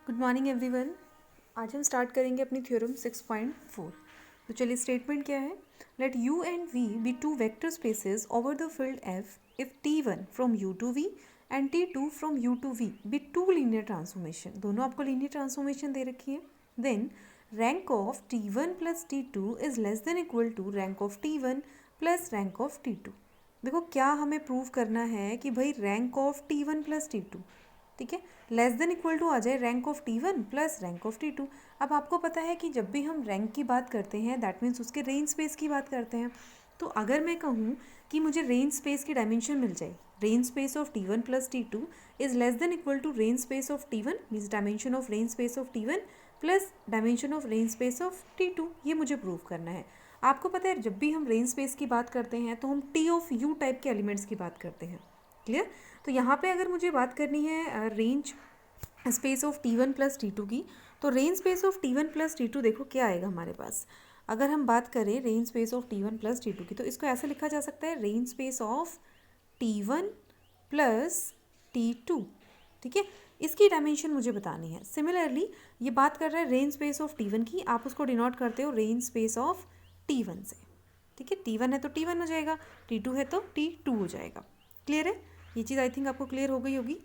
Good morning everyone. आज हम start करेंगे अपनी थ्योरम 6.4। तो चलिए स्टेटमेंट क्या है। Let U and V be two vector spaces over the field F if T1 from U to V and T2 from U to V be two linear transformation. दोनों आपको linear transformation दे रखी है। Then rank of T1 plus T2 is less than equal to rank of T1 plus rank of T2। देखो क्या हमें prove करना है कि भाई rank of T1 plus T2, ठीक है, लेस देन इक्वल टू आ जाए rank of T1 plus rank of T2। अब आपको पता है कि जब भी हम रैंक की बात करते हैं दैट मीन्स उसके रेंज स्पेस की बात करते हैं। तो अगर मैं कहूँ कि मुझे रेंज स्पेस की डायमेंशन मिल जाए, range space of T1 plus T2 is less than equal to range space of T1 means dimension of range space of T1 plus dimension of range space of T2, ये मुझे prove करना है। आपको पता है जब भी हम रेंज स्पेस की बात करते हैं तो हम T ऑफ U टाइप के एलिमेंट्स की बात करते हैं। क्लियर। तो यहाँ पे अगर मुझे बात करनी है range space of T1 plus T2 की, तो range space of T1 plus T2 देखो क्या आएगा हमारे पास। अगर हम बात करें range space of T1 plus T2 की, तो इसको ऐसे लिखा जा सकता है range space of T1 plus T2, ठीक है। इसकी डायमेंशन मुझे बतानी है। सिमिलरली ये बात कर रहा है रेंज स्पेस ऑफ T1 की, आप उसको डिनोट करते हो रेंज स्पेस ऑफ T1 से, ठीक है। T1 है तो T1 हो जाएगा, T2 है तो T2 हो जाएगा। क्लियर है, ये चीज़ आई थिंक आपको क्लियर हो गई होगी।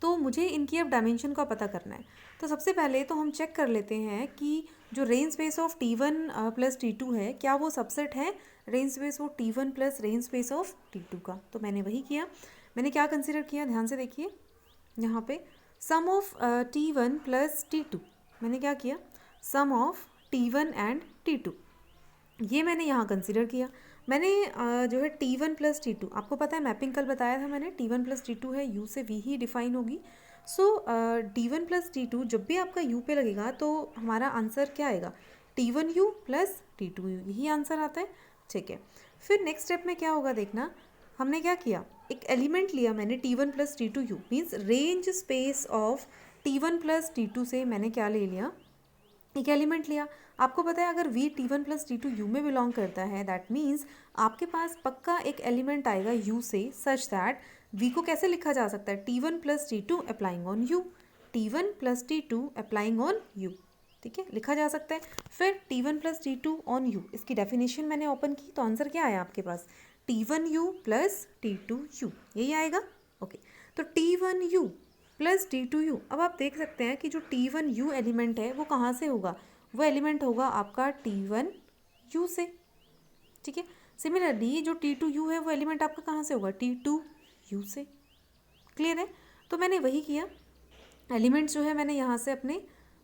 तो मुझे इनकी अब डायमेंशन का पता करना है। तो सबसे पहले तो हम चेक कर लेते हैं कि जो range space of T1 plus T2 है क्या वो सबसेट है range space of T1 plus range space of T2 का। तो मैंने वही किया। मैंने क्या कंसिडर किया, ध्यान से देखिए यहाँ पे सम ऑफ T1 प्लस T2। मैंने क्या किया, सम ऑफ T1 एंड T2, ये मैंने यहाँ कंसिडर किया। मैंने जो है T1 प्लस T2, आपको पता है मैपिंग कल बताया था मैंने, T1 प्लस T2 है U से V ही डिफाइन होगी। सो T1 प्लस T2 जब भी आपका U पे लगेगा तो हमारा आंसर क्या आएगा, T1U प्लस T2U, यही आंसर आता है, ठीक है। फिर नेक्स्ट स्टेप में क्या होगा देखना, हमने क्या किया, एक एलिमेंट लिया मैंने T1 plus T2U means range space of T1 plus T2 से मैंने क्या ले लिया, एक एलिमेंट लिया। आपको पता है अगर V T1 plus T2 U में बिलोंग करता है दैट मीन्स आपके पास पक्का एक एलिमेंट आएगा U से सच दैट V को कैसे लिखा जा सकता है, T1 plus T2 applying on U, T1 plus T2 applying on U, ठीक है, लिखा जा सकता है। फिर T1 plus T2 on U, इसकी डेफिनेशन मैंने ओपन की तो आंसर क्या आया आपके पास, T1U प्लस T2U, यही आएगा। ओके, तो T1U प्लस T2U। अब आप देख सकते हैं कि जो T1U एलिमेंट है वो कहाँ से होगा, वो एलिमेंट होगा आपका T1U से, ठीक है। सिमिलरली जो T2U है वो एलिमेंट आपका कहाँ से होगा, T2U से। क्लियर है। तो मैंने वही किया, एलिमेंट्स जो है मैंने यहाँ से अपने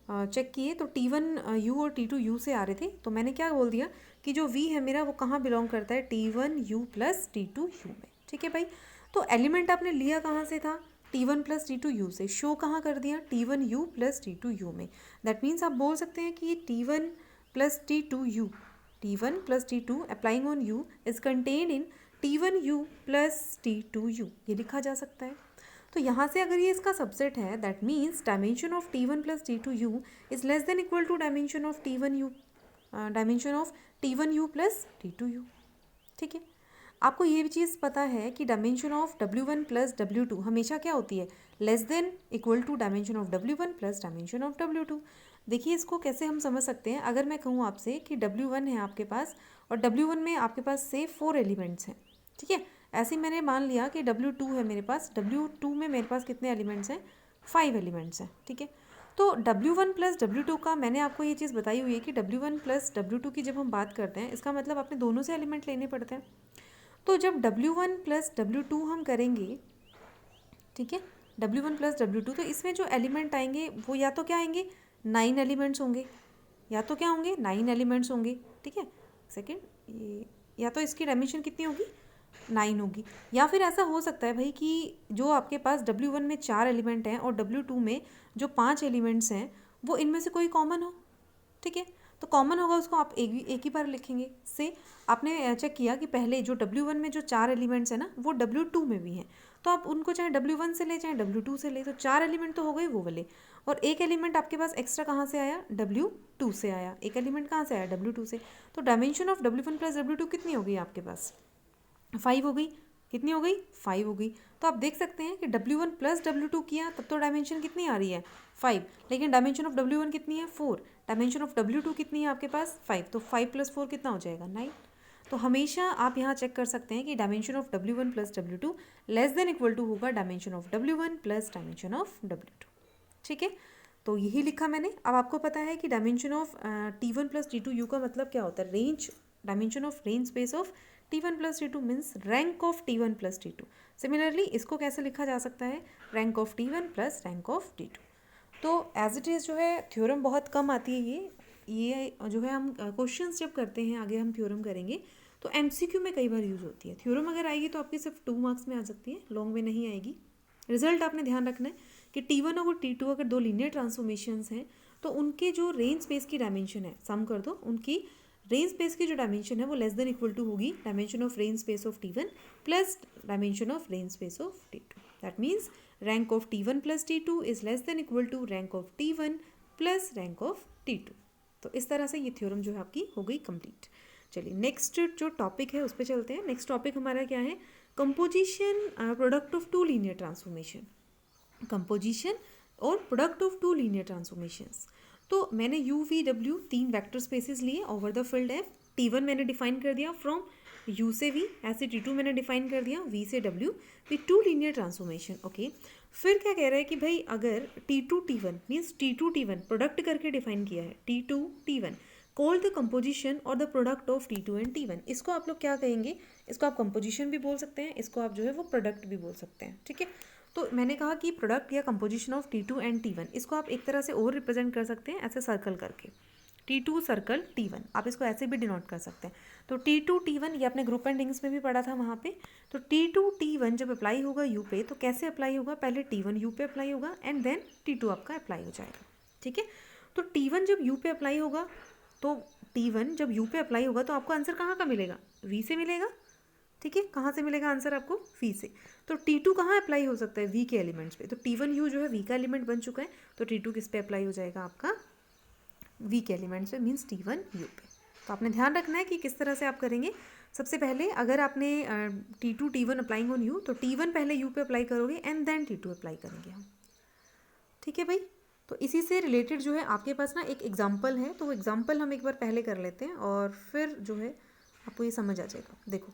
चेक किए तो T1U और T2U से आ रहे थे। तो मैंने क्या बोल दिया कि जो V है मेरा वो कहाँ बिलोंग करता है, T1U प्लस T2U में, ठीक है भाई। तो एलिमेंट आपने लिया कहाँ से था, T1 प्लस T2U से, शो कहाँ कर दिया, T1U प्लस T2U में। दैट मीन्स आप बोल सकते हैं कि T1 plus T2U, T1 plus T2 applying on U is contained in T1U plus T2U, ये लिखा जा सकता है। तो यहाँ से अगर ये इसका सबसेट है that means dimension of T1 plus T2U is less than equal to dimension of T1U, dimension of T1U plus T2U, ठीक है। आपको ये भी चीज़ पता है कि dimension of W1 plus W2 हमेशा क्या होती है, less than equal to dimension of W1 plus dimension of W2। देखिए इसको कैसे हम समझ सकते हैं, अगर मैं कहूँ आपसे कि W1 है आपके पास और W1 में आपके पास से 4 एलिमेंट्स हैं, ठीक है। ऐसे ही मैंने मान लिया कि W2 है मेरे पास, W2 में मेरे पास कितने एलिमेंट्स हैं, 5 एलिमेंट्स हैं, ठीक है। तो W1 प्लस W2 का मैंने आपको ये चीज़ बताई हुई है कि W1 प्लस W2 की जब हम बात करते हैं इसका मतलब अपने दोनों से एलिमेंट लेने पड़ते हैं। तो जब W1 प्लस W2 हम करेंगे, ठीक है, W1 प्लस W2, तो इसमें जो एलिमेंट आएंगे वो या तो क्या आएंगे, 9 एलिमेंट्स होंगे, या तो क्या होंगे, 9 एलिमेंट्स होंगे, ठीक है। सेकेंड, ये या तो इसकी डायमेंशन कितनी होगी, 9 होगी, या फिर ऐसा हो सकता है भाई कि जो आपके पास W1 में 4 एलिमेंट हैं और W2 में जो 5 एलिमेंट्स हैं वो इनमें से कोई कॉमन हो, ठीक है। तो कॉमन होगा उसको आप एक ही बार लिखेंगे। से आपने चेक किया कि पहले जो W1 में जो 4 एलिमेंट्स हैं ना वो W2 में भी हैं, तो आप उनको चाहे W1 से ले चाहे W2 से ले, तो 4 एलिमेंट तो हो गए वो वाले, और एक एलिमेंट आपके पास एक्स्ट्रा कहाँ से आया, W2 से आया, एक एलिमेंट कहाँ से आया, W2 से। तो dimension of W1 plus W2 कितनी हो गई आपके पास, 5 हो गई। कितनी हो गई 5 हो गई। तो आप देख सकते हैं कि W1 प्लस W2 किया तब तो डायमेंशन कितनी आ रही है 5, लेकिन डायमेंशन ऑफ W1 कितनी है 4, डायमेंशन ऑफ W2 कितनी है आपके पास 5, तो 5 + 4 कितना हो जाएगा 9। तो हमेशा आप यहाँ चेक कर सकते हैं कि dimension of W1 plus W2 less than equal to होगा dimension of W1 plus dimension of W2। ठीक है, तो यही लिखा मैंने। अब आपको पता है कि dimension of T1 plus T2 U का मतलब क्या होता है, range, dimension of range space of T1 plus T2 means rank of T1 plus T2। Similarly इसको कैसे लिखा जा सकता है, rank of T1 plus rank of T2। तो एज इट इज़ जो है थ्योरम बहुत कम आती है ये जो है हम क्वेश्चंस जब करते हैं आगे हम थ्योरम करेंगे तो एमसीक्यू में कई बार यूज़ होती है। थ्योरम अगर आएगी तो आपकी सिर्फ 2 मार्क्स में आ सकती है, लॉन्ग में नहीं आएगी। रिजल्ट आपने ध्यान रखना है कि T1 और T2 अगर दो लीनियर ट्रांसफॉर्मेशंस हैं तो उनके जो रेंज स्पेस की डायमेंशन है, सम कर दो, उनकी रेंज स्पेस की जो डायमेंशन है वो लेस देन इक्वल टू होगी dimension of range space of T1 plus dimension of range space of T2। That means rank of T1 plus T2 is less than equal to rank of T1 plus rank of T2। तो इस तरह से ये theorem जो है आपकी हो गई कंप्लीट। चलिए नेक्स्ट जो टॉपिक है उस पर चलते हैं। नेक्स्ट टॉपिक हमारा क्या है, composition product of two linear transformation, composition और product of two linear transformations. तो मैंने U V W 3 vector spaces लिए over the field F. T1 मैंने डिफाइन कर दिया फ्रॉम U से V, ऐसे T2 मैंने डिफाइन कर दिया V से W with to linear transformation. Okay, फिर क्या कह रहा है कि भाई अगर T2 T1 means T2 T1 product करके डिफाइन किया है, T2 T1 call the composition और the product of T2 and T1। इसको आप लोग क्या कहेंगे, इसको आप कंपोजिशन भी बोल सकते हैं, इसको आप जो है वो प्रोडक्ट भी बोल सकते हैं। ठीक है, तो मैंने कहा कि प्रोडक्ट या composition of T2 and T1, इसको आप एक तरह से और रिप्रेजेंट कर सकते हैं ऐसे सर्कल करके, T2 सर्कल T1, आप इसको ऐसे भी डिनोट कर सकते हैं। तो T2 T1 ये आपने ग्रुप एंड रिंग्स में भी पढ़ा था वहाँ पे। तो T2 T1 जब अप्लाई होगा U पे तो कैसे अप्लाई होगा, पहले T1 U पे अप्लाई होगा एंड देन T2 आपका अप्लाई हो जाएगा। ठीक है, तो T1 जब U पे अप्लाई होगा तो T1 जब U पे अप्लाई होगा तो आपको आंसर कहाँ का मिलेगा, V से मिलेगा। ठीक है, कहाँ से मिलेगा आंसर आपको, V से। तो T2 कहाँ अप्लाई हो सकता है, V के एलिमेंट्स पे। तो T1 U जो है V का एलिमेंट बन चुका है, तो T2 किस पे अप्लाई हो जाएगा आपका, V के एलिमेंट्स पे मीन्स T1 U पे। तो आपने ध्यान रखना है कि किस तरह से आप करेंगे। सबसे पहले अगर आपने T2 T1 applying on U तो T1 पहले U पे अप्लाई करोगे एंड देन T2 अप्लाई करेंगे हम। ठीक है भाई, तो इसी से रिलेटेड जो है आपके पास ना एक एग्जाम्पल है, तो वो एग्जाम्पल हम एक बार पहले कर लेते हैं और फिर जो है आपको ये समझ आ जाएगा। देखो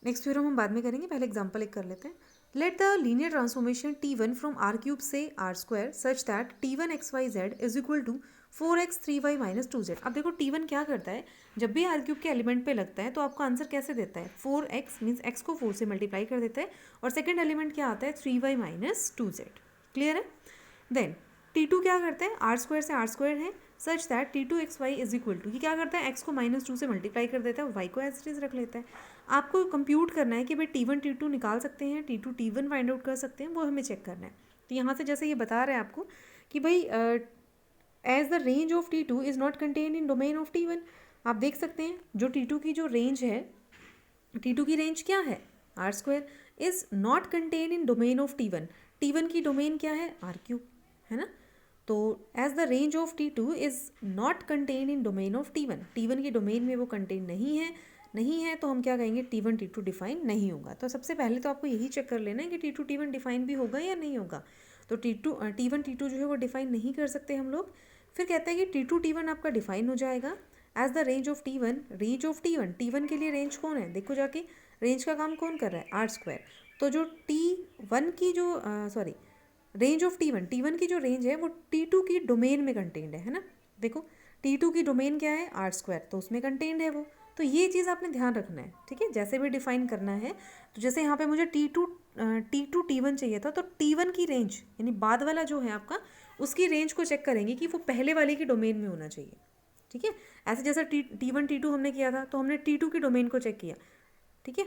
नेक्स्ट थ्योरम हम बाद में करेंगे, पहले एग्जाम्पल एक कर लेते हैं। Let the linear transformation T1 from R³ से R² such that T1 XYZ is equal to 4x 3y minus 2z। अब देखो T1 क्या करता है, जब भी R³ के एलिमेंट पे लगता है तो आपको आंसर कैसे देता है, 4x मीन्स x को 4 से मल्टीप्लाई कर देता है और सेकेंड एलिमेंट क्या आता है 3y माइनस 2z। क्लियर है। देन T2 क्या करता है, R² से R² है, such that T2 XY is equal to, ये क्या करता है x को -2 से मल्टीप्लाई कर देता है, y को एज इट इज रख लेता है। आपको कंप्यूट करना है कि भाई T1 T2 निकाल सकते हैं, T2 T1 फाइंड आउट कर सकते हैं, वो हमें चेक करना है। तो यहाँ से जैसे ये बता रहे हैं आपको कि भाई as the range of T2 is not contain in domain of T1। आप देख सकते हैं जो T2 की जो रेंज है, T2 की रेंज क्या है R² is not contain in domain of T1। T1 की डोमेन क्या है R³ है ना। तो as the range of T2 is not contain in domain of T1, T1 की डोमेन में वो कंटेन नहीं है तो हम क्या कहेंगे T1 T2 डिफाइन नहीं होगा। तो सबसे पहले तो आपको यही चेक कर लेना है कि T2 T1 डिफाइन भी होगा या नहीं होगा। तो T1 T2 जो है वो डिफाइन नहीं कर सकते हम लोग। फिर कहते हैं कि T2 T1 आपका डिफाइन हो जाएगा as the range of T1, range of T1 के लिए रेंज कौन है, देखो जाके रेंज का काम कौन कर रहा है R²। तो जो T1 की जो रेंज ऑफ T1 की जो रेंज है वो T2 की डोमेन में कंटेंड है ना। देखो T2 की डोमेन क्या है R², तो उसमें कंटेंड है वो। तो ये चीज़ आपने ध्यान रखना है। ठीक है, जैसे भी डिफाइन करना है, तो जैसे यहाँ पे मुझे T2 T1 चाहिए था, तो T1 की रेंज यानी बाद वाला जो है आपका उसकी रेंज को चेक करेंगे कि वो पहले वाले की डोमेन में होना चाहिए। ठीक है, ऐसे जैसा T1 T2 हमने किया था तो हमने T2 की डोमेन को चेक किया। ठीक है,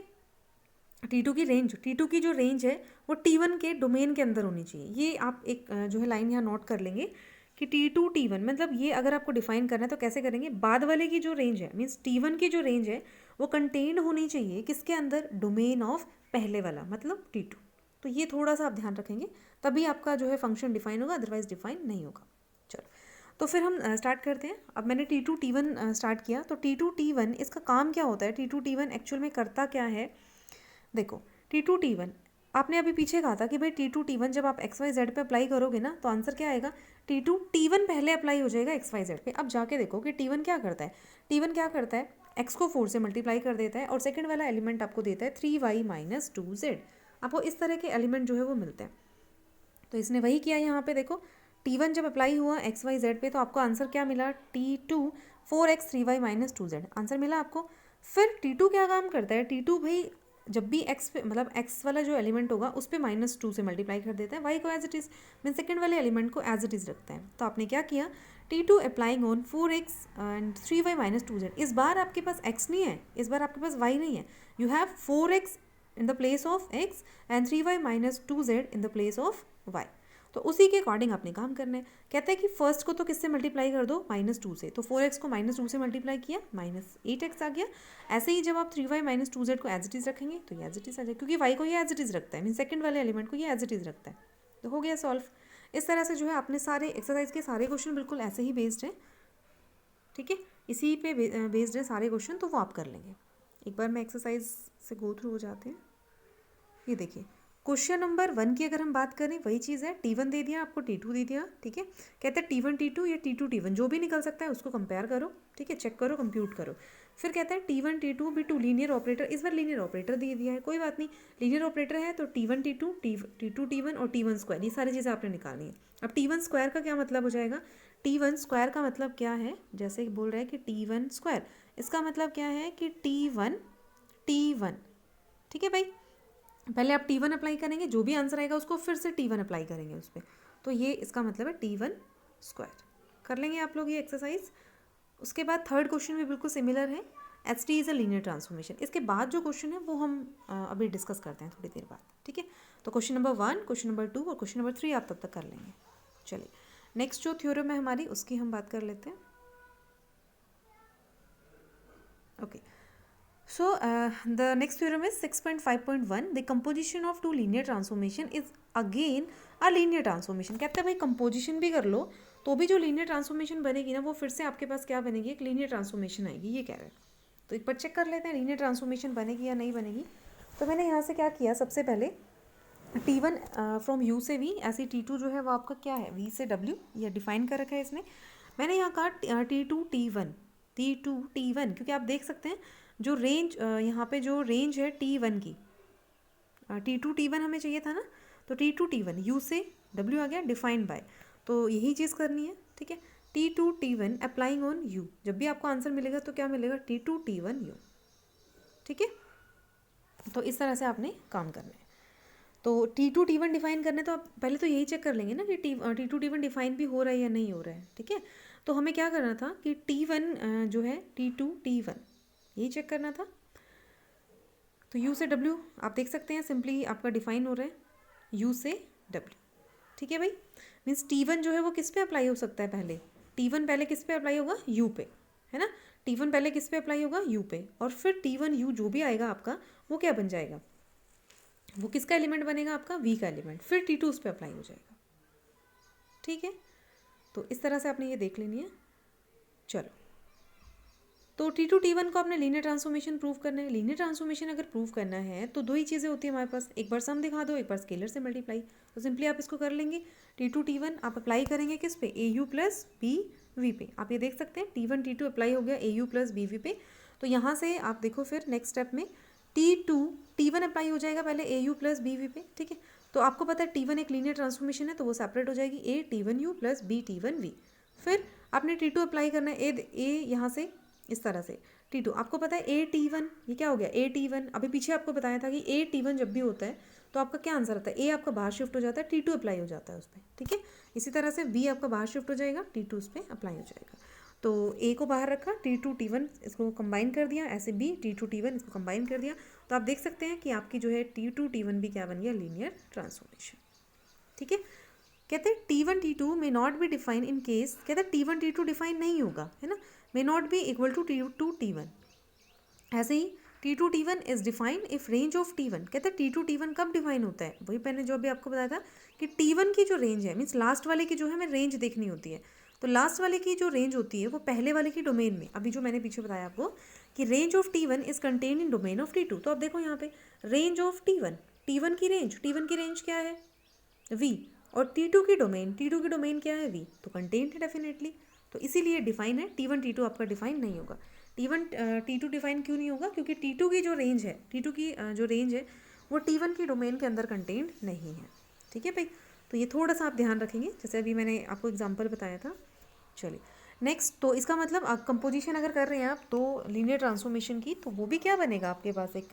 T2 की जो रेंज है वो T1 के डोमेन के अंदर होनी चाहिए। ये आप एक जो है लाइन यहाँ नोट कर लेंगे कि T2 T1 मतलब ये अगर आपको डिफाइन करना है तो कैसे करेंगे, बाद वाले की जो रेंज है मीन्स T1 की जो रेंज है वो कंटेन्ड होनी चाहिए किसके अंदर, डोमेन ऑफ पहले वाला मतलब T2। तो ये थोड़ा सा आप ध्यान रखेंगे, तभी आपका जो है फंक्शन डिफाइन होगा, अदरवाइज डिफाइन नहीं होगा। चलो तो फिर हम स्टार्ट करते हैं। अब मैंने T2 T1 स्टार्ट किया, तो T2 T1 इसका काम क्या होता है, T2 T1 एक्चुअल में करता क्या है। देखो T2 T1 आपने अभी पीछे कहा था कि भाई T2 T1 जब आप XYZ पे अप्लाई करोगे ना तो आंसर क्या आएगा, T2 T1 पहले अप्लाई हो जाएगा XYZ पे। अब जाके देखो कि T1 क्या करता है, T1 क्या करता है, x को 4 से मल्टीप्लाई कर देता है और सेकंड वाला एलिमेंट आपको देता है 3y माइनस 2z। आपको इस तरह के एलिमेंट जो है वो मिलते हैं। तो इसने वही किया यहाँ पे, देखो T1 जब अप्लाई हुआ XYZ पे तो आपको आंसर क्या मिला, T2 4x 3y minus 2z answer मिला आपको। फिर T2 क्या काम करता है, T2 भाई जब भी x पे मतलब x वाला जो एलिमेंट होगा उस पर -2 से मल्टीप्लाई कर देता है, y को as it is mean second वाले एलिमेंट को एज इट इज़ रखता है। तो आपने क्या किया, T2 applying on 4x and 3y minus 2z। इस बार आपके पास x नहीं है, इस बार आपके पास y नहीं है, you have 4x in the place of x and 3y minus 2z in the place of y। तो उसी के अकॉर्डिंग आपने काम करना है। कहते हैं कि फर्स्ट को तो किससे मल्टीप्लाई कर दो, -2 से, तो 4x को -2 से मल्टीप्लाई किया -8x आ गया। ऐसे ही जब आप 3y माइनस 2z को एज इट इज़ रखेंगे तो ये एज इट इज़ आ जाएगा, क्योंकि y को ये एज इट इज़ रखता है, मीन सेकंड वाले एलिमेंट को ये एज इट इज़ रखता है। तो हो गया सॉल्व। इस तरह से जो है आपने सारे एक्सरसाइज के सारे क्वेश्चन बिल्कुल ऐसे ही बेस्ड हैं, ठीक है, इसी पे बेस्ड है सारे क्वेश्चन, तो वो आप कर लेंगे। एक बार मैं एक्सरसाइज से गो थ्रू हो जाते हैं। ये देखिए क्वेश्चन नंबर 1 की अगर हम बात करें वही चीज़ है, T1 दे दिया आपको, T2 दे दिया, ठीक है। कहते हैं T1 T2 या T2 T1 जो भी निकल सकता है उसको कंपेयर करो, ठीक है, चेक करो, कंप्यूट करो। फिर कहता है T1 T2 भी 2 लीनियर ऑपरेटर, इस बार लीनियर ऑपरेटर दे दिया है, कोई बात नहीं, लीनियर ऑपरेटर है तो T1 T2 T2 T1 और T1 स्क्वायर, ये सारी चीज़ें आपने निकालनी है। अब T1 स्क्वायर का क्या मतलब हो जाएगा, T1 स्क्वायर का मतलब क्या है, जैसे बोल रहा है कि T1 स्क्वायर, इसका मतलब क्या है कि T1 ठीक है भाई। पहले आप T1 अप्लाई करेंगे, जो भी आंसर आएगा उसको फिर से T1 अप्लाई करेंगे उस पर, तो ये इसका मतलब है T1 स्क्वायर। कर लेंगे आप लोग ये एक्सरसाइज। उसके बाद थर्ड क्वेश्चन भी बिल्कुल सिमिलर है, HT is a linear transformation. इसके बाद जो क्वेश्चन है वो हम अभी डिस्कस करते हैं थोड़ी देर बाद, ठीक है। तो क्वेश्चन नंबर 1, क्वेश्चन नंबर 2 और क्वेश्चन नंबर 3 आप तब तक कर लेंगे। चलिए नेक्स्ट जो थ्योरम है हमारी उसकी हम बात कर लेते हैं। Okay, so the next theorem is 6.5.1, the composition of two linear transformation is again a linear transformation। कहते हैं भाई कंपोजिशन भी कर लो तो भी जो लीनियर ट्रांसफॉर्मेशन बनेगी ना वो फिर से आपके पास क्या बनेगी, एक लीनियर ट्रांसफॉर्मेशन आएगी, ये कह रहे हैं। तो एक बार चेक कर लेते हैं लीनियर ट्रांसफॉर्मेशन बनेगी या नहीं बनेगी। तो मैंने यहाँ से क्या किया, सबसे पहले T1 फ्रॉम U से V, ऐसी T2 जो है वो आपका क्या है V से W, ये डिफाइन कर रखा है इसने। मैंने यहाँ कहा T2 T1 क्योंकि आप देख सकते हैं जो रेंज यहाँ पे जो रेंज है T1 की, T2 T1 हमें चाहिए था ना, तो T2 T1 U से W आ गया, डिफाइंड बाय, तो यही चीज़ करनी है, ठीक है। T2 T1 applying on U, जब भी आपको आंसर मिलेगा तो क्या मिलेगा, T2 T1 U, ठीक है। तो इस तरह से आपने काम करना है। तो T2 T1 डिफाइन करने तो आप पहले तो यही चेक कर लेंगे ना कि T2 T1 डिफाइन भी हो रहा है या नहीं हो रहा है, ठीक है। तो हमें क्या करना था कि T1 जो है T2 T1 यही चेक करना था। तो U से W आप देख सकते हैं सिंपली आपका डिफाइन हो रहा है U से W, ठीक है भाई। मीन्स T1 जो है वो किस पे अप्लाई हो सकता है, पहले T1 पहले किस पे अप्लाई होगा, U पे, है ना। T1 पहले किस पे अप्लाई होगा, U पे, और फिर T1 U जो भी आएगा आपका वो क्या बन जाएगा, वो किसका एलिमेंट बनेगा, आपका V का एलिमेंट, फिर T2 उस पर अप्लाई हो जाएगा, ठीक है। तो इस तरह से आपने ये देख लेनी है। चलो, तो T2 T1 को आपने लीनियर ट्रांसफॉर्मेशन प्रूव करना है। लीनियर ट्रांसफॉर्मेशन अगर प्रूव करना है तो दो ही चीज़ें होती है हमारे पास, एक बार सम दिखा दो, एक बार स्केलर से मल्टीप्लाई। तो सिंपली आप इसको कर लेंगे, T2 T1 आप अप्लाई करेंगे किस पे, AU प्लस BV पे। आप ये देख सकते हैं T1 T2 अप्लाई हो गया AU प्लस BV पे। तो यहाँ से आप देखो फिर नेक्स्ट स्टेप में T2 T1 अप्लाई हो जाएगा पहले AU प्लस BV पे, ठीक है। तो आपको पता है T1 एक लीनियर ट्रांसफॉर्मेशन है तो वो सेपरेट हो जाएगी, A T1U plus B T1V। फिर आपने T2 अप्लाई करना है, A यहाँ से इस तरह से T2, आपको पता है A T1, ये क्या हो गया A T1। अभी पीछे आपको बताया था कि A T1 जब भी होता है तो आपका क्या आंसर आता है, A आपका बाहर शिफ्ट हो जाता है, T2 अप्लाई हो जाता है उस पर, ठीक है। इसी तरह से B आपका बाहर शिफ्ट हो जाएगा, T2 उस पर अप्लाई हो जाएगा। तो A को बाहर रखा, T2 T1 इसको कंबाइन कर दिया, ऐसे B T2 T1 इसको कंबाइन कर दिया। तो आप देख सकते हैं कि आपकी जो है T2 T1 भी क्या बन गया, लीनियर ट्रांसफॉर्मेशन, ठीक है। कहते हैं T1 T2 may not be define in case, कहते हैं T1 T2 डिफाइन नहीं होगा, है ना, may not be equal to T2 T1। ऐसे ही T2 T1 is define if range of T1। कहते हैं T2 T1 कब डिफाइन होता है, वही मैंने जो अभी आपको बताया था कि T1 की जो रेंज है, मीन्स लास्ट वाले की जो है हमें रेंज देखनी होती है। तो लास्ट वाले की जो रेंज होती है वो पहले वाले की डोमेन में, अभी जो मैंने पीछे बताया आपको कि range of T1 is contain in domain of T2। तो अब देखो यहाँ पे रेंज ऑफ T1, T1 की रेंज क्या है V, और T2 की डोमेन क्या है V, तो कंटेंट है डेफिनेटली, तो इसीलिए डिफाइन है। T1 T2 आपका डिफाइन नहीं होगा। T1 T2 डिफाइन क्यों नहीं होगा, क्योंकि T2 की जो रेंज है, T2 की जो रेंज है वो T1 की डोमेन के अंदर कंटेंट नहीं है। ठीक है भाई, तो ये थोड़ा सा आप ध्यान रखेंगे, जैसे अभी मैंने आपको एग्जांपल बताया था। चलिए नेक्स्ट, तो इसका मतलब आप कंपोजिशन अगर कर रहे हैं आप तो लीनियर ट्रांसफॉर्मेशन की, तो वो भी क्या बनेगा आपके पास, एक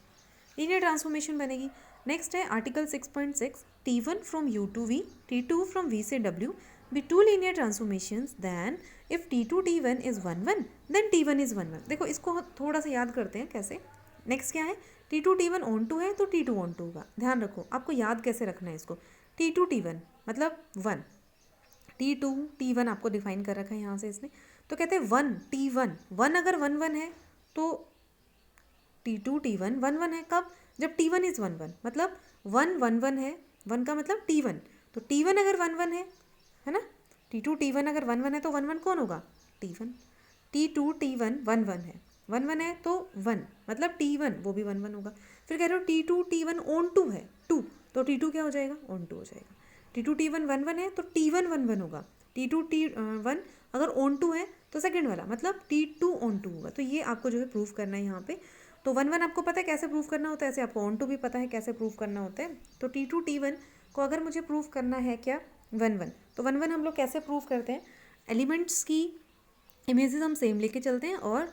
लीनियर ट्रांसफॉर्मेशन बनेगी। नेक्स्ट है article 6.6, T1 from U to V, T2 from V से W be two linear transformations then if T2 T1 is 1 1 then T1 is 1 1। देखो इसको थोड़ा सा याद करते हैं कैसे। नेक्स्ट क्या है, T2 T1 ऑन टू है तो T2 ऑन टू होगा। ध्यान रखो आपको याद कैसे रखना है इसको। T2 T1 मतलब 1, T2 T1 आपको डिफाइन कर रखा है यहाँ से इसने, तो कहते हैं 1 T1 1 अगर 1 1 है तो T2 T1 1 1 है। कब, जब T1 इज 1 1, मतलब 1 1 1 है, 1 का मतलब T1, तो T1 अगर 1 1 है ना, T2 T1 अगर 1 1 है तो 1 1 कौन होगा, T1। T2 T1 1 1 है, 1 1 है तो 1 मतलब T1 वो भी 1 1 होगा। फिर कह रहे हो T2 T1 ऑन टू है 2, तो T2 क्या हो जाएगा, ऑन टू हो जाएगा। T2 T1 1 1 है तो T1 1 1 होगा। T2 T1 अगर ऑन टू है तो सेकंड वाला मतलब T2 ऑन टू होगा। तो ये आपको जो है प्रूफ करना है यहाँ पे। तो 1 1 आपको पता है कैसे प्रूफ करना होता है, ऐसे आपको ऑन टू भी पता है कैसे प्रूफ करना होता है। तो T2 T1 को अगर मुझे प्रूफ करना है क्या 1 1, तो 1 1 हम लोग कैसे प्रूफ करते हैं, एलिमेंट्स की इमेजेस हम सेम लेके चलते हैं और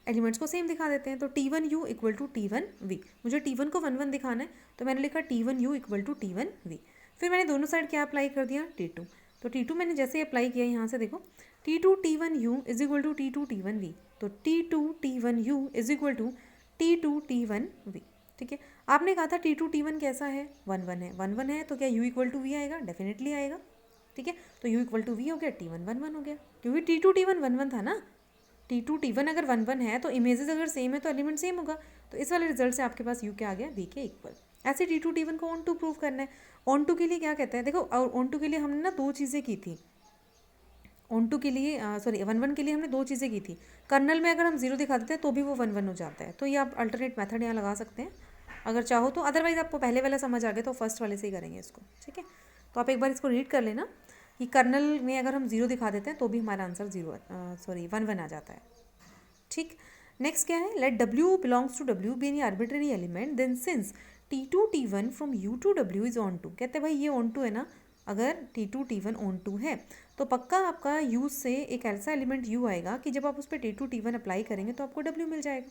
एलिमेंट्स को सेम दिखा देते हैं। तो T1U इक्वल टू T1V, मुझे T1 को 1 1 दिखाना है तो मैंने लिखा T1U इक्वल टू T1V। फिर मैंने दोनों साइड क्या अप्लाई कर दिया, T2। तो T2 मैंने जैसे अप्लाई किया यहाँ से देखो, T2 T1U is equal to T2 T1V, तो T2 T1U is equal to T2 T1V। ठीक है, आपने कहा था T2 T1 कैसा है, 1 1 है, 1 1 है तो क्या U इक्वल टू V आएगा, डेफिनेटली आएगा। ठीक है, तो U इक्वल टू V हो गया, T1 1 1 हो गया, क्योंकि T2 T1 1 1 था ना। T2 T1 अगर 1 1 है तो इमेजेस अगर सेम है तो एलिमेंट सेम होगा, तो इस वाले रिजल्ट से आपके पास U क्या आ गया, V के इक्वल। ऐसे T2 T1 को ऑन टू प्रूव करना है। ऑन टू के लिए क्या कहता है, देखो और ऑन टू के लिए हमने ना दो चीज़ें की थी। ऑन टू के लिए 1 1 के लिए हमने दो चीज़ें की थी। कर्नल में अगर हम 0 दिखा देते हैं तो भी वो 1 1 हो जाता है, तो ये आप अल्टरनेट मेथड यहाँ लगा सकते हैं अगर चाहो तो। अदरवाइज आपको पहले वाला समझ आ गया तो फर्स्ट वाले से ही करेंगे इसको। ठीक है, तो आप एक बार इसको रीड कर लेना कि कर्नल में अगर हम 0 दिखा देते हैं तो भी हमारा आंसर 1 1 आ जाता है। ठीक, नेक्स्ट क्या है, let W belongs to W be any arbitrary element then since T2 T1 from U to W is onto. कहते हैं भाई ये ऑन टू है ना, अगर T2 T1 ऑन टू है तो पक्का आपका U से एक ऐसा एलिमेंट U आएगा कि जब आप उस पर T2 T1 अप्लाई करेंगे तो आपको W मिल जाएगा।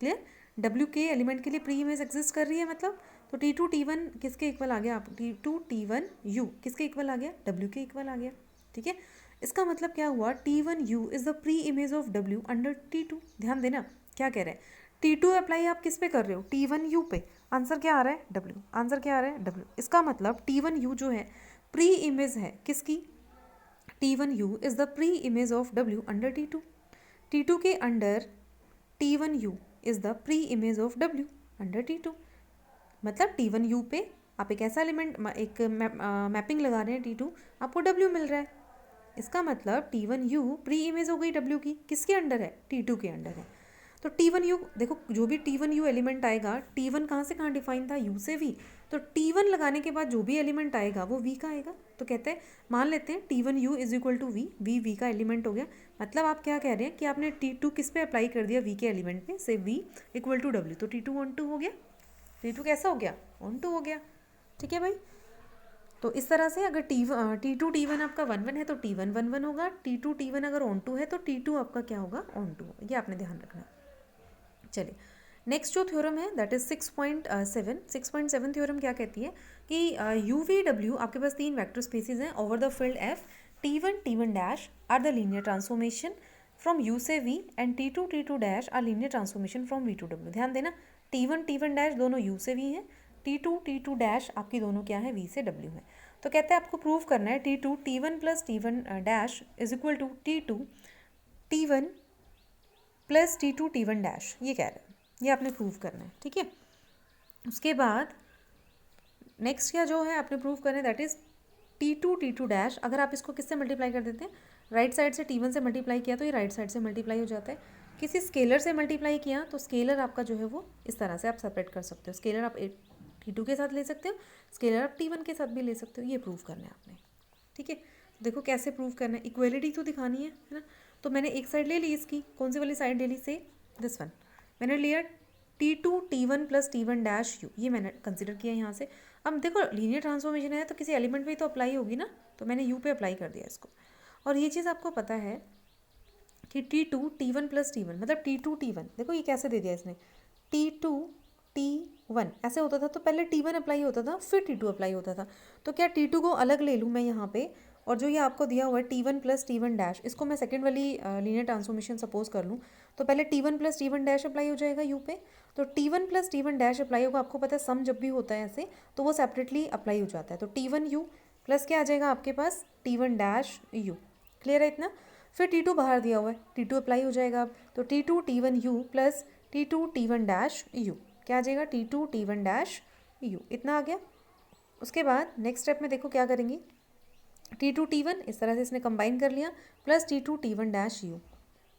क्लियर, W के एलिमेंट के लिए प्री इमेज एग्जिस्ट कर रही है मतलब, तो T2 T1 किसके इक्वल आ गया, आप T2 T1 U किसके इक्वल आ गया, W के इक्वल आ गया। ठीक है, इसका मतलब क्या हुआ, T1U is the pre image of W under T2। ध्यान देना क्या कह रहे हैं, T2 अप्लाई आप किस पे कर रहे हो, T1U पे, आंसर क्या आ रहा है W, आंसर क्या आ रहा है W। इसका मतलब T1U जो है प्री इमेज है किसकी, T1U is the pre image of W under T2। T2 के under T1U is the pre image of W under T2। मतलब T1U पे आप एक ऐसा एलिमेंट एक मैपिंग लगा रहे हैं T2, आपको W मिल रहा है। इसका मतलब T1U प्री इमेज हो गई W की, किसके अंडर है, T2 के अंडर है। तो T1U देखो, जो भी T1U एलिमेंट आएगा, T1 कहाँ से कहाँ डिफाइन था, U से V, तो T1 लगाने के बाद जो भी एलिमेंट आएगा वो V का आएगा। तो कहते हैं मान लेते हैं T1U is equal to V, V का एलिमेंट हो गया। मतलब आप क्या कह रहे हैं कि आपने T2 किस पे अप्लाई कर दिया, V के एलिमेंट पे, से V इक्वल टू W, तो T2 ऑन टू हो गया, T2 कैसा हो गया, ऑन टू हो गया। ठीक है भाई, तो इस तरह से अगर T2 T1 आपका 1 1 है तो T1 1 1 होगा, T2 T1 अगर ऑन टू है तो T2 आपका क्या होगा, ऑन टू होगा। ये आपने ध्यान रखना है। चलिए नेक्स्ट जो थ्योरम है दैट इज 6.7 थ्योरम क्या कहती है कि UVW आपके पास तीन वेक्टर स्पेसिस हैं over the field F, T1 T1 dash are the linear transformation from U से V and T2 T2 dash are linear transformation from V to W। ध्यान देना T1 T1 डैश दोनों U से V हैं, T2 T2 dash आपकी दोनों क्या है, V से W है। तो कहते हैं आपको प्रूव करना है T2 T1 plus T1 dash is equal to T2 T1 plus T2 T1 dash, ये कह रहे हैं, ये आपने प्रूव करना है। ठीक है, उसके बाद नेक्स्ट क्या जो है आपने प्रूव करना है that is T2 T2 dash. अगर आप इसको किससे मल्टीप्लाई कर देते हैं, राइट साइड से T1 से मल्टीप्लाई किया तो ये राइट साइड से मल्टीप्लाई हो जाता है, किसी स्केलर से मल्टीप्लाई किया तो स्केलर आपका जो है वो इस तरह से आप सेपरेट कर सकते हो। स्केलर आप T2 के साथ ले सकते हो, स्केलर आप T1 के साथ भी ले सकते हो। ये प्रूव करना है आपने, ठीक है। देखो कैसे प्रूव करना है, इक्वलिटी तो दिखानी है ना। तो मैंने एक साइड ले ली इसकी, कौन सी वाली साइड ले ली, से दिस वन। मैंने लिया T2 T1 plus T1 dash U, ये मैंने कंसिडर किया यहाँ से। अब देखो लीनियर ट्रांसफॉर्मेशन है तो किसी एलिमेंट पे ही तो अप्लाई होगी ना, तो मैंने U पे अप्लाई कर दिया इसको। और ये चीज़ आपको पता है कि T2 T1 प्लस T1 मतलब T2 T1, देखो ये कैसे दे दिया इसने, T2 T1 ऐसे होता था तो पहले T1 अप्लाई होता था फिर T2 अप्लाई होता था। तो क्या T2 को अलग ले लूँ मैं यहाँ पे, और जो ये आपको दिया हुआ है T1 प्लस T1 डैश, इसको मैं सेकेंड वाली लीनियर ट्रांसफॉर्मेशन सपोज कर लूँ, तो पहले T1 plus T1 dash apply हो जाएगा U पे। तो T1 plus T1 dash apply होगा, आपको पता है सम जब भी होता है ऐसे तो वो सेपरेटली अप्लाई हो जाता है। तो T1 U प्लस क्या आ जाएगा आपके पास, T1 डैश U। क्लियर है इतना। फिर T2 बाहर दिया हुआ है, T2 अप्लाई हो जाएगा अब। तो T2 T1 U plus T2 T1 dash U, क्या आ जाएगा, T2 T1 डैश U, इतना आ गया। उसके बाद नेक्स्ट स्टेप में देखो क्या करेंगे, T2 T1 इस तरह से इसने कंबाइन कर लिया plus T2 T1 dash U।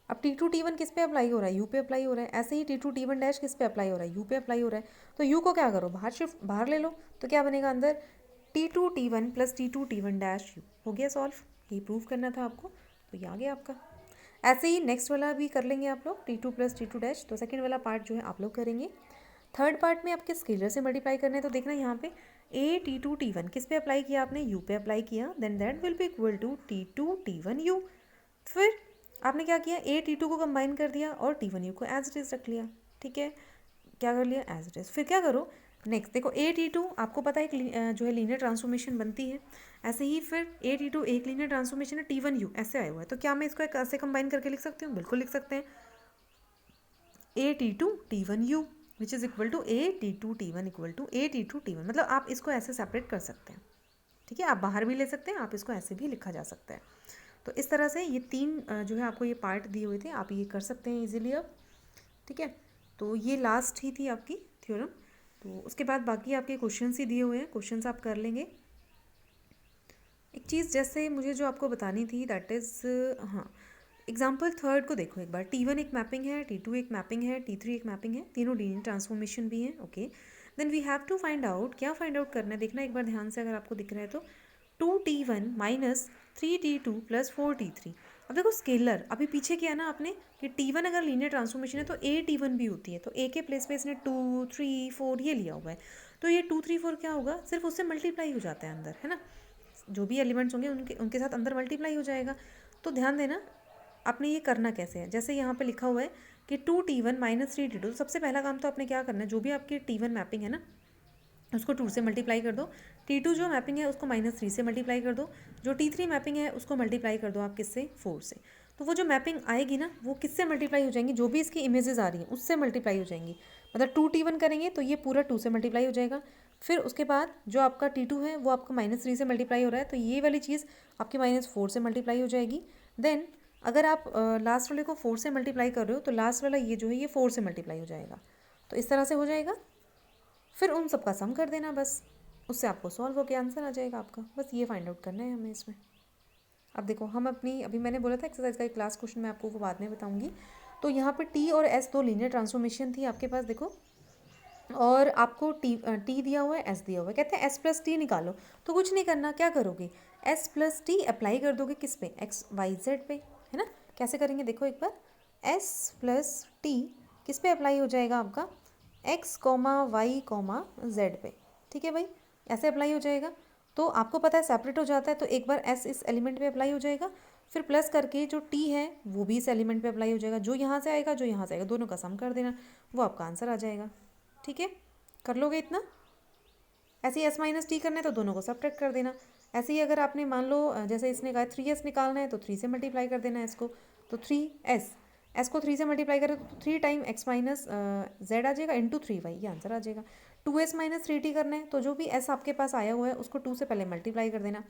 अब T2 T1 किस पे अप्लाई हो रहा है, U पे अप्लाई हो रहा है। ऐसे ही T2 T1 डैश किस पे अप्लाई हो रहा है, U पे अप्लाई हो रहा है। तो U को क्या करो, बाहर ले लो, तो क्या बनेगा अंदर, T2 T1 plus T2 T1 dash U। हो गया सॉल्व, ये प्रूव करना था आपको, तो ये आ गया आपका। ऐसे ही नेक्स्ट वाला भी कर लेंगे आप लोग, T2 प्लस T2 डैश। तो सेकेंड वाला पार्ट जो है आप लोग करेंगे। थर्ड पार्ट में आपके स्केलर से मल्टीप्लाई करने हैं, तो देखना यहाँ पे T2 T1 किस पे अप्लाई किया आपने, U पे अप्लाई किया, then that will be equal to T2 T1 U। फिर आपने क्या किया, T2 को कंबाइन कर दिया और T1 U को एज इट इज़ रख लिया, ठीक है, क्या कर लिया, एज इट इज़। फिर क्या करो, नेक्स्ट देखो T2 आपको पता है एक जो है लीनियर ट्रांसफॉर्मेशन बनती है। ऐसे ही फिर T2 एक लीनियर ट्रांसफॉर्मेशन है, T1 U ऐसे आया हुआ है। तो क्या मैं इसको ऐसे कंबाइन करके लिख सकती हूँ, बिल्कुल लिख सकते हैं, T2 T1 U which is equal to T2 T1 equal to T2 T1। मतलब आप इसको ऐसे सेपरेट कर सकते हैं, ठीक है, आप बाहर भी ले सकते हैं, आप इसको ऐसे भी लिखा जा सकता है। तो इस तरह से ये तीन जो है आपको ये पार्ट दिए हुए थे, आप ये कर सकते हैं इजीली अब, ठीक है। तो ये लास्ट ही थी आपकी थ्योरम। तो उसके बाद बाकी आपके क्वेश्चंस ही दिए हुए हैं, क्वेश्चंस आप कर लेंगे। एक चीज़ जैसे मुझे जो आपको बतानी थी दैट इज़, हाँ, एग्जाम्पल थर्ड को देखो एक बार। T1 एक मैपिंग है, T2 एक मैपिंग है, T3 एक मैपिंग है, तीनों लीनियर ट्रांसफॉर्मेशन भी हैं, okay. Then we have to find out, क्या फाइंड आउट करना है देखना एक बार ध्यान से, अगर आपको दिख रहा है तो 2T1 minus 3T2 plus 4T3। अब देखो स्केलर अभी पीछे किया ना आपने कि T1 अगर लीनियर ट्रांसफॉर्मेशन है तो T1 भी होती है, तो A के प्लेस पे इसने 2 3 4 ये लिया हुआ है। तो ये 2 3 4 क्या होगा, सिर्फ उससे मल्टीप्लाई हो जाता है अंदर, है ना, जो भी एलिमेंट्स होंगे उनके साथ अंदर मल्टीप्लाई हो जाएगा। तो ध्यान देना आपने ये करना कैसे है, जैसे यहाँ पे लिखा हुआ है कि 2T1 माइनस 3T2। तो सबसे पहला काम तो आपने क्या करना है, जो भी आपकी T1 मैपिंग है ना उसको 2 से मल्टीप्लाई कर दो, T2 जो मैपिंग है उसको -3 से मल्टीप्लाई कर दो, जो T3 मैपिंग है उसको मल्टीप्लाई कर दो आप किससे, 4 से। तो वो जो मैपिंग आएगी ना वो किससे मल्टीप्लाई हो जाएंगी, जो भी इसकी इमेजेस आ रही हैं उससे मल्टीप्लाई हो जाएंगी। मतलब 2T1 करेंगे तो ये पूरा 2 से मल्टीप्लाई हो जाएगा। फिर उसके बाद जो आपका T2 है वो आपका -3 से मल्टीप्लाई हो रहा है, तो ये वाली चीज़ आपकी -4 से मल्टीप्लाई हो जाएगी। देन अगर आप लास्ट वाले को 4 से मल्टीप्लाई कर रहे हो तो लास्ट वाला ये जो है ये 4 से मल्टीप्लाई हो जाएगा। तो इस तरह से हो जाएगा। फिर उन सब का सम कर देना बस, उससे आपको सॉल्व होकर आंसर आ जाएगा आपका। बस ये फाइंड आउट करना है हमें इसमें। अब देखो हम अपनी, अभी मैंने बोला था एक्सरसाइज का एक क्लास क्वेश्चन मैं आपको वो बाद में बताऊंगी। तो यहाँ पर T और S दो लीनियर ट्रांसफॉर्मेशन थी आपके पास देखो, और आपको T दिया हुआ है, S दिया हुआ है, कहते हैं S प्लस T निकालो। तो कुछ नहीं करना, क्या करोगे, S प्लस T अप्लाई कर दोगे किस पे, X Y Z पे, है ना। कैसे करेंगे देखो एक बार, S प्लस T किस पे अप्लाई हो जाएगा आपका, X Y Z पे, ठीक है भाई, ऐसे अप्लाई हो जाएगा। तो आपको पता है सेपरेट हो जाता है, तो एक बार S इस एलिमेंट पे अप्लाई हो जाएगा, फिर प्लस करके जो T है वो भी इस एलिमेंट पे अप्लाई हो जाएगा, जो यहाँ से आएगा जो यहाँ से आएगा दोनों का सम कर देना, वो आपका आंसर आ जाएगा, ठीक है। कर लोगे इतना। ऐसे ही S माइनस टी करना है तो दोनों को सब्ट्रैक्ट कर देना। ऐसे ही अगर आपने मान लो जैसे इसने कहा 3S निकालना है तो 3 से मल्टीप्लाई कर देना है इसको, तो 3S को 3 से मल्टीप्लाई करें तो 3 टाइम X माइनस Z आ जाएगा इंटू 3Y, ये आंसर आ जाएगा। 2S माइनस 3T करना है तो जो भी S आपके पास आया हुआ है उसको 2 से पहले मल्टीप्लाई कर देना।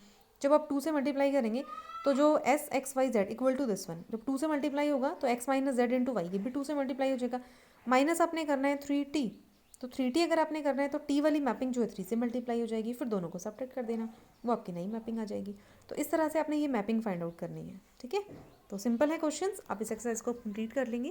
जब आप 2 से मल्टीप्लाई करेंगे तो जो S X Y Z equal to this one, जब 2 से मल्टीप्लाई होगा तो X minus Z into Y, ये भी 2 से मल्टीप्लाई हो जाएगा। माइनस आपने करना है 3T, तो 3T अगर आपने करना है तो T वाली मैपिंग जो है 3 से मल्टीप्लाई हो जाएगी, फिर दोनों को सब्ट्रैक्ट कर देना, वो आपकी नई मैपिंग आ जाएगी। तो इस तरह से आपने ये मैपिंग फाइंड आउट करनी है, ठीक है। तो सिंपल है क्वेश्चंस, आप इस एक्सरसाइज को कंप्लीट कर लेंगे।